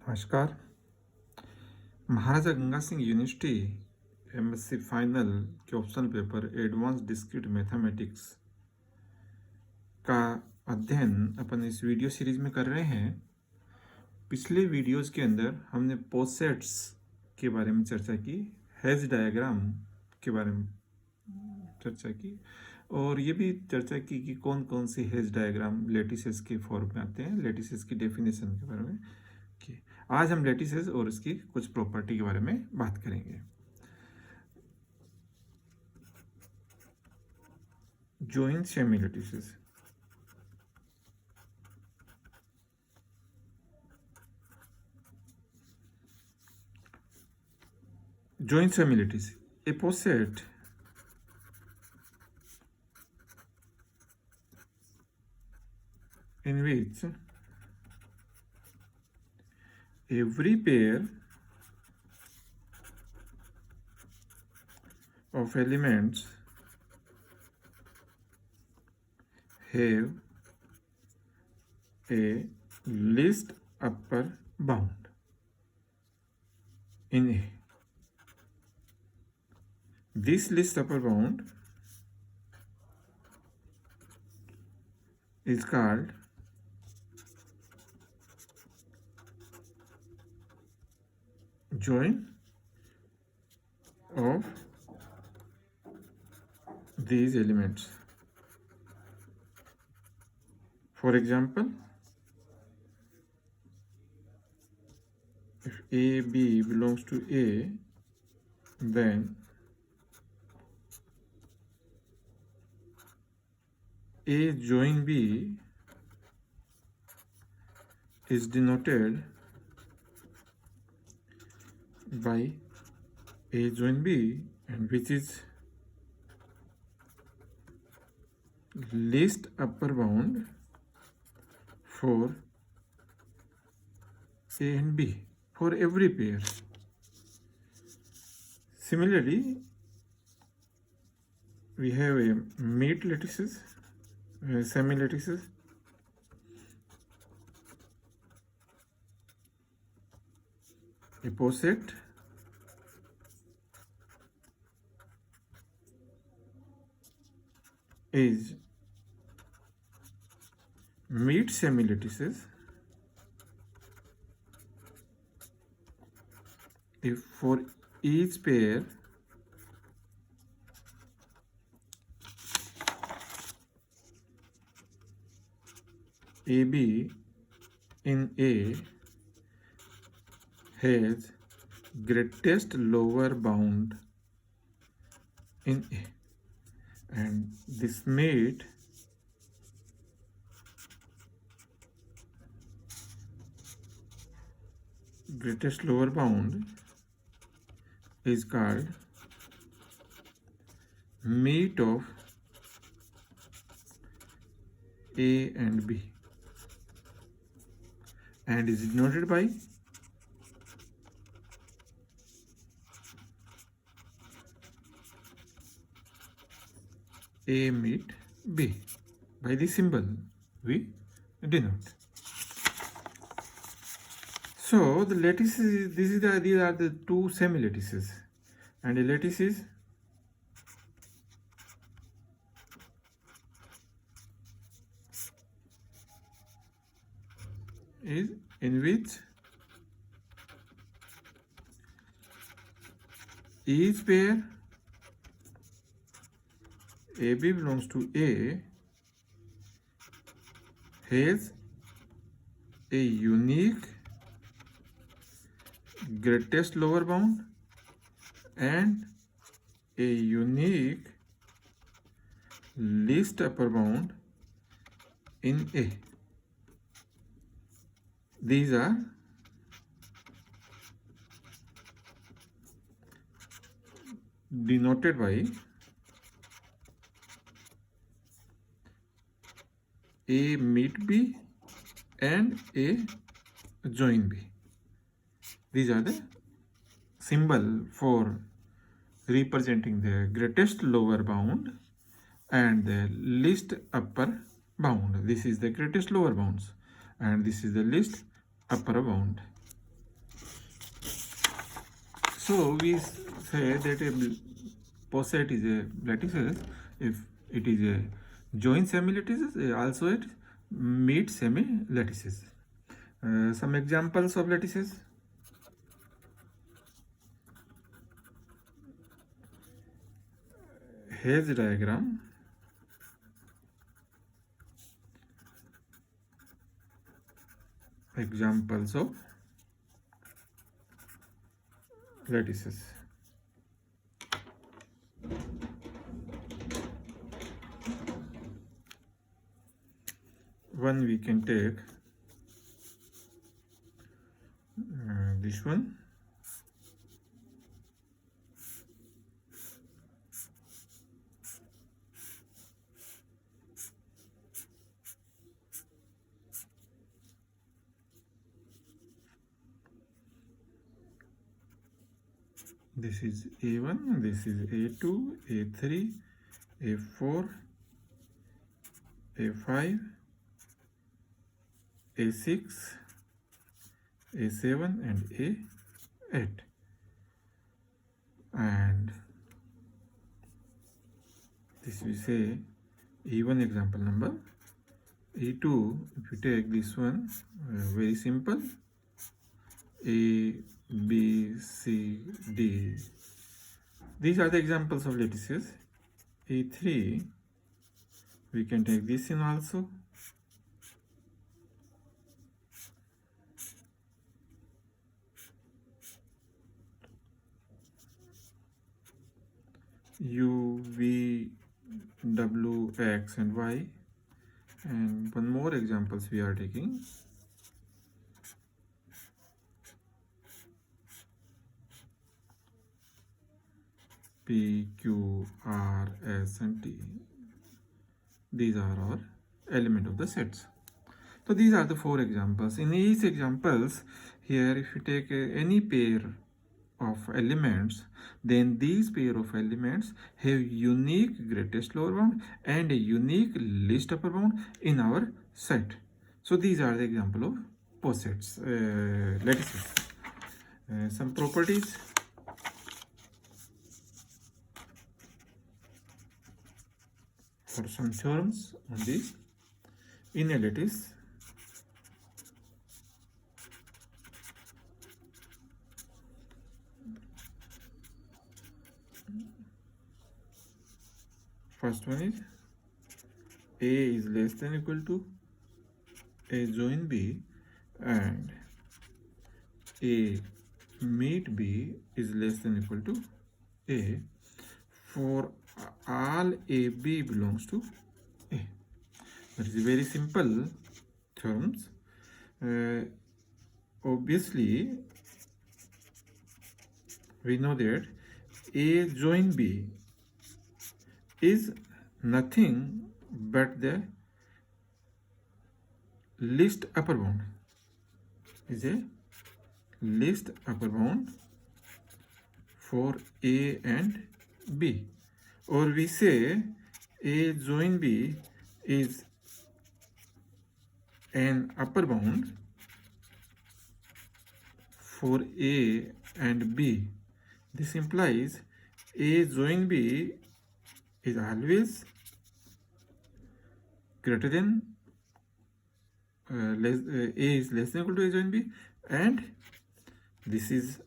नमस्कार। Maharaja Ganga Singh university MSc final के optional paper advance discrete mathematics का अध्ययन अपन इस वीडियो सीरीज में कर रहे हैं। पिछले वीडियोस के अंदर हमने पोसेट्स के बारे में चर्चा की, हेज डायग्राम के बारे में चर्चा की और ये भी चर्चा की कि कौन कौन सी हेज डायग्राम लेटिसेस के फॉर्म में आते हैं, लेटिसेस की डेफिनेशन के बारे में की। आज हम लेटिसेस और इसकी कुछ प्रॉपर्टी के बारे में बात करेंगे। Joint semi lattices. Joint semi lattice, a poset in which every pair of elements have a least upper bound in A. This least upper bound is called joint of these elements. For example, if A, B belongs to A, then A join B is denoted by A join B, and which is least upper bound for A and B for every pair. Similarly, we have a mid lattices, semi lattices. A poset is mid semi lattices if for each pair AB in A has greatest lower bound in A, and this made greatest lower bound is called meet of A and B, and is denoted by A meet B. By this symbol we denote. So the lattices, these are the two semi lattices, and a lattice is in which each pair AB belongs to A has a unique greatest lower bound and a unique least upper bound in A. These are denoted by A meet B and A join B. These are the symbol for representing the greatest lower bound and the least upper bound. This is the greatest lower bounds and this is the least upper bound. So we say that a poset is a lattices if it is a joint semi-lattices, also it meets semi-lattices. Some examples of lattices. Haze diagram. Examples of lattices. One we can take this one. This is A1, this is A2, A3, A4, A5, A6, A7 and A8. And this we say E1 example number. E2, if you take this one, very simple. A, B, C, D. These are the examples of lattices. A3, we can take this in also. U, V, W, X and Y. And one more examples we are taking. P, Q, R, S and T. These are our element of the sets. So these are the 4 examples. In each examples, here if you take any pair of elements, then these pair of elements have unique greatest lower bound and a unique least upper bound in our set. So these are the example of posets, lattices. Some properties. For some terms on this, in a lattice, first one is A is less than equal to A join B and A meet B is less than equal to A for all AB belongs to A. That is a very simple terms. Obviously, we know that A join B is nothing but the least upper bound. Is a least upper bound for A and B. Or we say A join B is an upper bound for A and B. This implies A join B is always greater than A is less than equal to A join B, and this is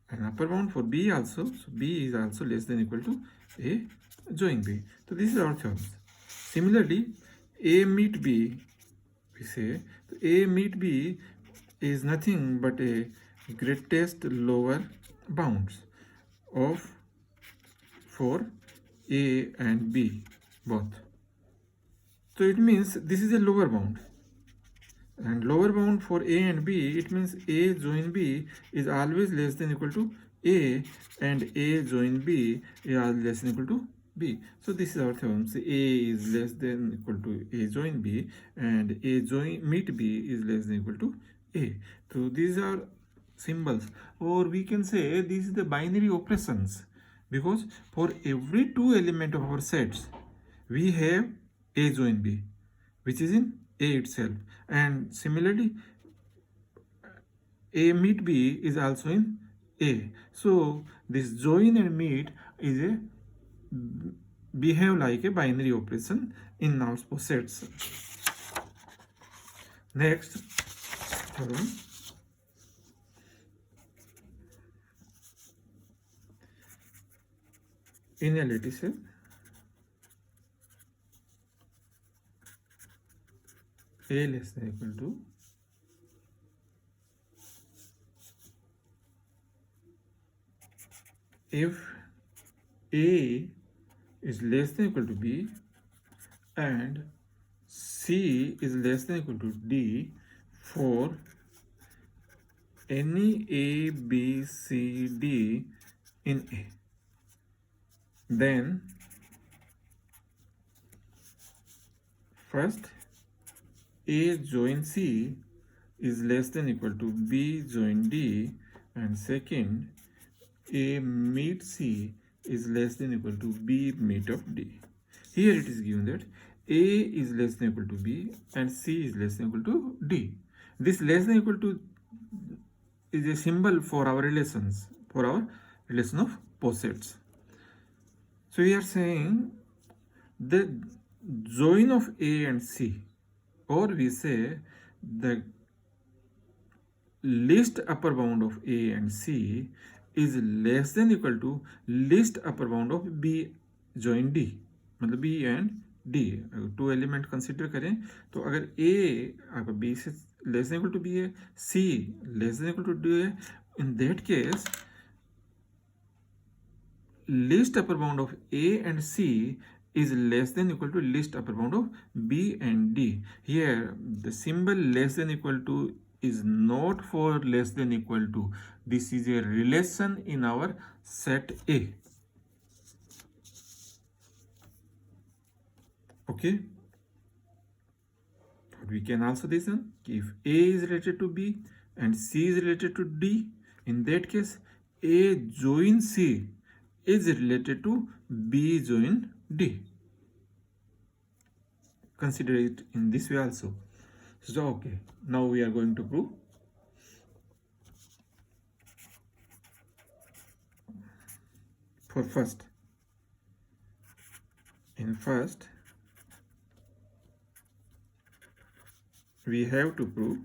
an upper bound for B also. So B is also less than equal to A join B. So this is our terms. Similarly, A meet B, we say so A meet B is nothing but a greatest lower bounds of for A and B both. So it means this is a lower bound, and lower bound for A and B, it means A join B is always less than equal to A and A join B is always less than equal to B. So this is our theorem. So A is less than equal to A join B and A join meet B is less than equal to A. So these are symbols, or we can say this is the binary operations, because for every 2 element of our sets we have A join B which is in A itself, and similarly A meet B is also in A. So this join and meet is a behave like a binary operation in our sets. Next, in a lattice, A less than equal to if A is less than equal to B and C is less than equal to D for any A, B, C, D in A, then first A join C is less than equal to B join D, and second A meet C is less than equal to B meet of D. Here it is given that A is less than equal to B and C is less than equal to D. This less than equal to is a symbol for our relations, for our relation of posets. So we are saying the join of A and C, or we say the least upper bound of A and C is less than equal to least upper bound of B join D. मतलब B and D अगर two element consider करें तो अगर A आपका B से less than equal to B है, C less than equal to D है, in that case least upper bound of A and C is less than equal to least upper bound of B and D. Here the symbol less than equal to is not for less than equal to. This is a relation in our set A. Okay. We can also listen if A is related to B and C is related to D, in that case A join C is related to B join D. Consider it in this way also. So okay, now we are going to prove. For first, in first we have to prove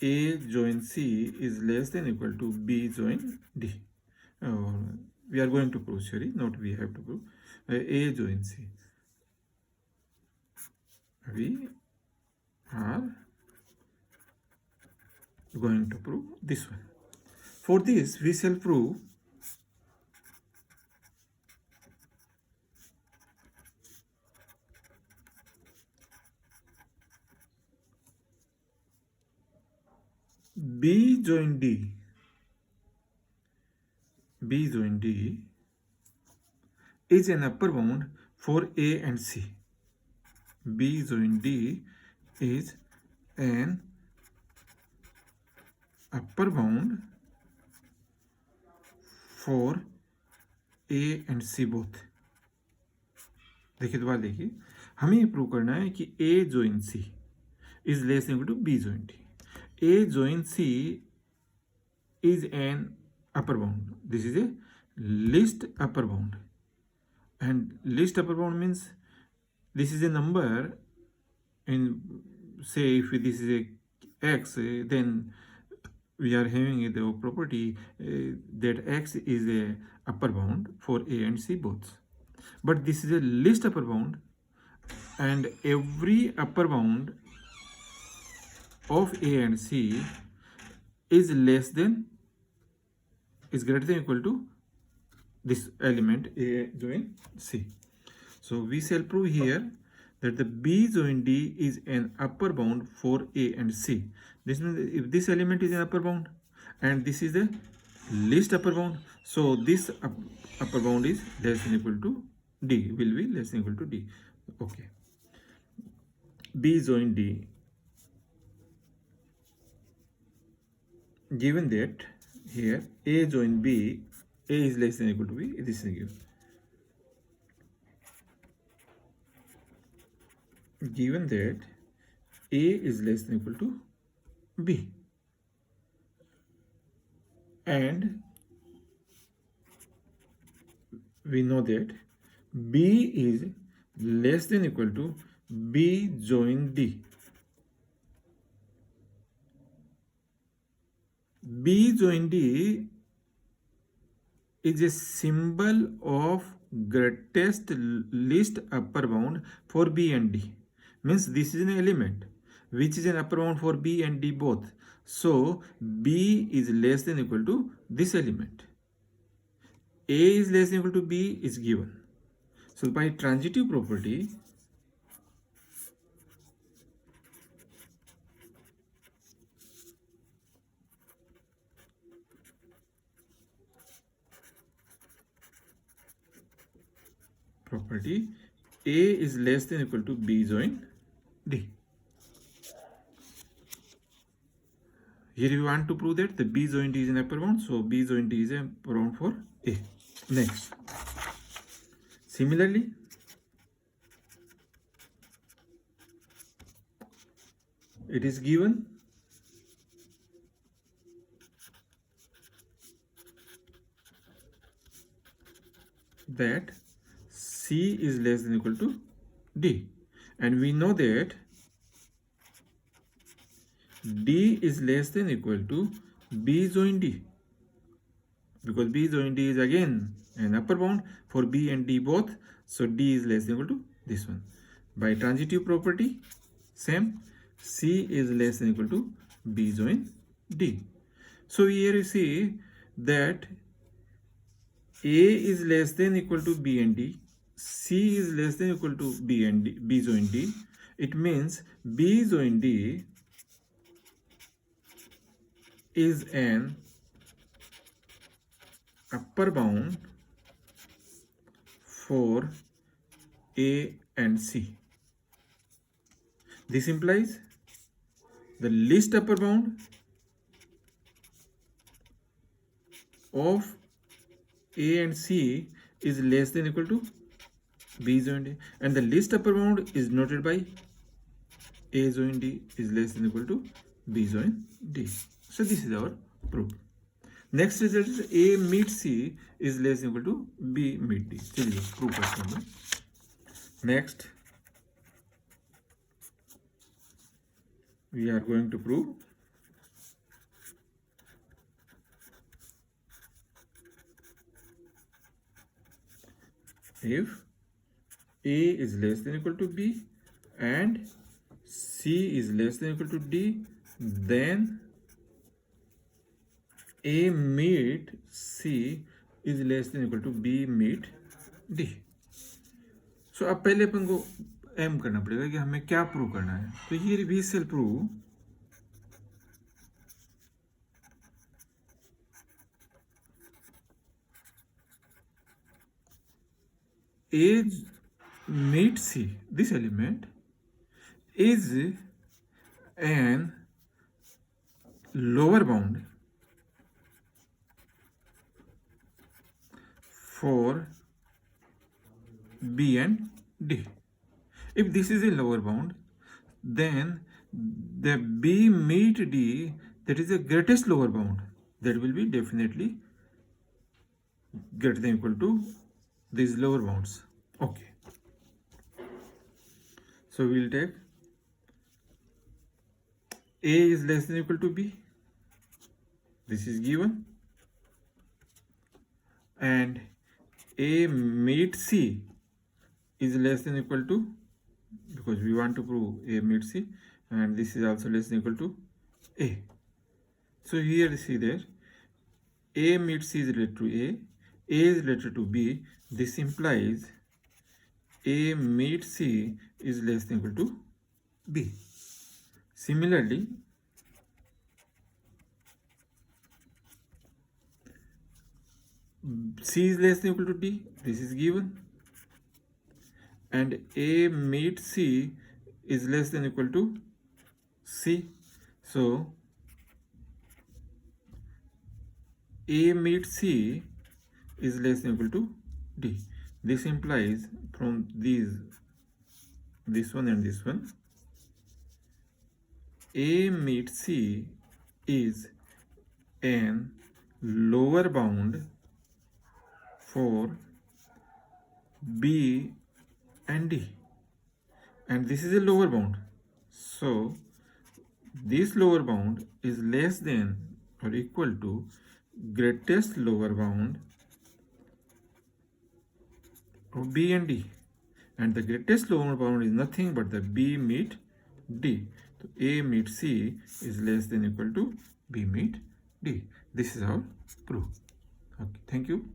A join C is less than equal to B join D. We are going to prove, sorry, not we have to prove. A join C. We are going to prove this one. For this, we shall prove B join D. B join D is an upper bound for A and C. B join D is an upper bound for A and C both. देखिए दोबारा देखिए, हमें ये prove करना है कि A join C is less than equal to B join D. A join C is an upper bound. This is a least upper bound, and least upper bound means this is a number. In say if this is a x, then we are having the property that x is a upper bound for A and C both. But this is a least upper bound, and every upper bound of A and C is greater than equal to this element A join C. So we shall prove here that the B join D is an upper bound for A and C. This means if this element is an upper bound and this is the least upper bound, so this upper bound is less than equal to D, will be less than equal to D. Okay. B join D. Given that here A join B, A is less than equal to B, this is given. Given that A is less than equal to B. And we know that B is less than equal to B join D. B join D is a symbol of greatest least upper bound for B and D. Means this is an element which is an upper bound for B and D both. So B is less than equal to this element. A is less than equal to B is given. So by transitive property, A is less than equal to B join D. Here we want to prove that the B joint D is an upper bound, so B joint D is an upper bound for A. Next, similarly, it is given that C is less than equal to D, and we know that D is less than equal to B join D, because B join D is again an upper bound for B and D both, so D is less than equal to this one. By transitive property, same, C is less than equal to B join D. So here you see that A is less than equal to B and D, C is less than equal to B and D, B join D. It means B join D is an upper bound for A and C. This implies the least upper bound of A and C is less than equal to B join D, and the least upper bound is noted by A join D is less than equal to B join D. So this is our proof. Next result is A meet C is less than equal to B meet D. चलिए proof करते हैं. Next, we are going to prove if A is less than equal to B and C is less than equal to D, then A meet C is less than equal to B meet D. So अब पहले अपन को M करना पड़ेगा कि हमें क्या prove करना है. तो here we shall prove A meet C, this element is an lower bound for B and D. If this is a lower bound, then the B meet D, that is the greatest lower bound, that will be definitely greater than equal to these lower bounds. Okay. So we will take A is less than equal to B. This is given. And A meet C is less than equal to, because we want to prove A meet C, and this is also less than equal to A. So here you see there A meet C is related to A is related to B. This implies A meet C is less than equal to B. Similarly, C is less than equal to D. This is given. And A meet C is less than equal to C. So A meet C is less than equal to D. This implies from these, this one and this one, A meets C is an lower bound for B and D, and this is a lower bound. So this lower bound is less than or equal to greatest lower bound of B and D, and the greatest lower bound is nothing but the B meet D. So A meet C is less than or equal to B meet D. This is our proof. Okay, thank you.